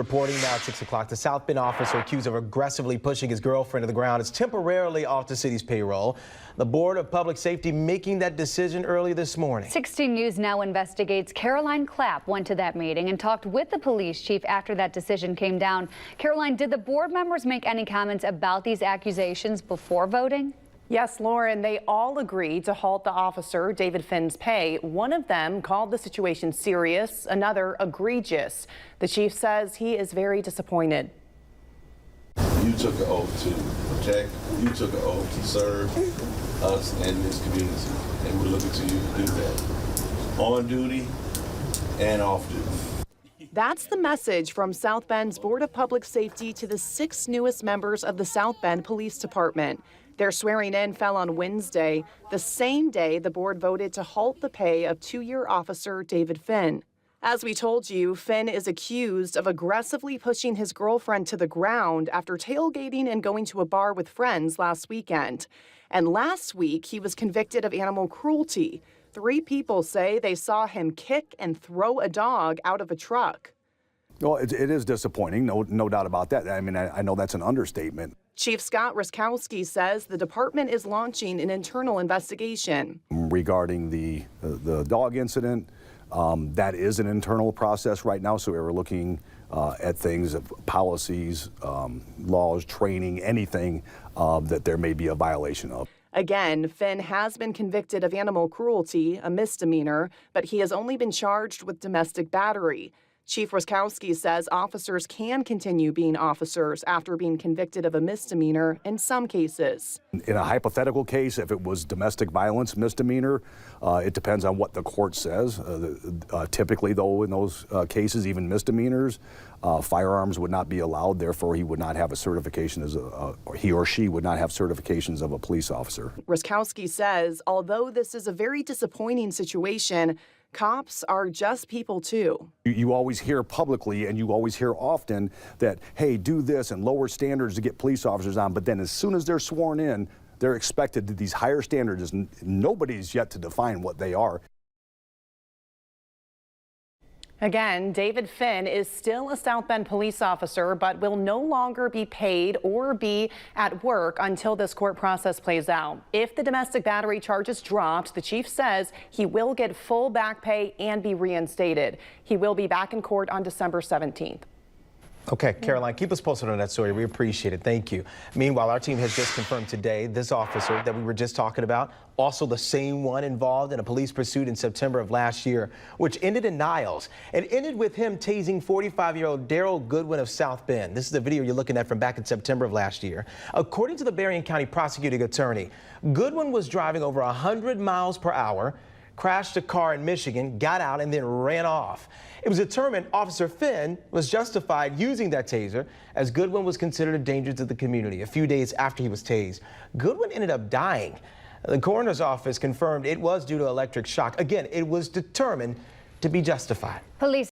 Reporting now at 6 o'clock, the South Bend officer accused of aggressively pushing his girlfriend to the ground is temporarily off the city's payroll. The Board of Public Safety making that decision early this morning. 16 News now investigates. Caroline Clapp went to that meeting and talked with the police chief after that decision came down. Caroline, did the board members make any comments about these accusations before voting? Yes, Lauren, they all agreed to halt the officer, David Finn's pay. One of them called the situation serious, another egregious. The chief says he is very disappointed. You took an oath to protect, you took an oath to serve us and this community, and we're looking to you to do that, on duty and off duty. That's the message from South Bend's Board of Public Safety to the 6 newest members of the South Bend Police Department. Their swearing in fell on Wednesday, the same day the board voted to halt the pay of 2-year officer David Finn. As we told you, Finn is accused of aggressively pushing his girlfriend to the ground after tailgating and going to a bar with friends last weekend. And last week, he was convicted of animal cruelty. 3 people say they saw him kick and throw a dog out of a truck. Well, it is disappointing, no doubt about that. I mean, I know that's an understatement. Chief Scott Ruskowski says the department is launching an internal investigation. Regarding the dog incident, that is an internal process right now, so we're looking at things, policies, laws, training, anything that there may be a violation of. Again, Finn has been convicted of animal cruelty, a misdemeanor, but he has only been charged with domestic battery. Chief Ruskowski says officers can continue being officers after being convicted of a misdemeanor in some cases. In a hypothetical case, if it was domestic violence misdemeanor, it depends on what the court says. Typically, though, in those cases, even misdemeanors, firearms would not be allowed. Therefore, he would not have a certification as or he or she would not have certifications of a police officer. Ruskowski says, although this is a very disappointing situation, cops are just people too. You always hear publicly and you always hear often that, hey, do this and lower standards to get police officers on. But then as soon as they're sworn in, they're expected to these higher standards. Nobody's yet to define what they are. Again, David Finn is still a South Bend police officer, but will no longer be paid or be at work until this court process plays out. If the domestic battery charge is dropped, the chief says he will get full back pay and be reinstated. He will be back in court on December 17th. Okay, Caroline, keep us posted on that story. We appreciate it. Thank you. Meanwhile, our team has just confirmed today this officer that we were just talking about, also the same one involved in a police pursuit in September of last year, which ended in Niles. It ended with him tasing 45-year-old Daryl Goodwin of South Bend. This is the video you're looking at from back in September of last year. According to the Berrien County prosecuting attorney, Goodwin was driving over 100 miles per hour, crashed a car in Michigan, got out, and then ran off. It was determined Officer Finn was justified using that taser as Goodwin was considered a danger to the community. A few days after he was tased, Goodwin ended up dying. The coroner's office confirmed it was due to electric shock. Again, it was determined to be justified. Police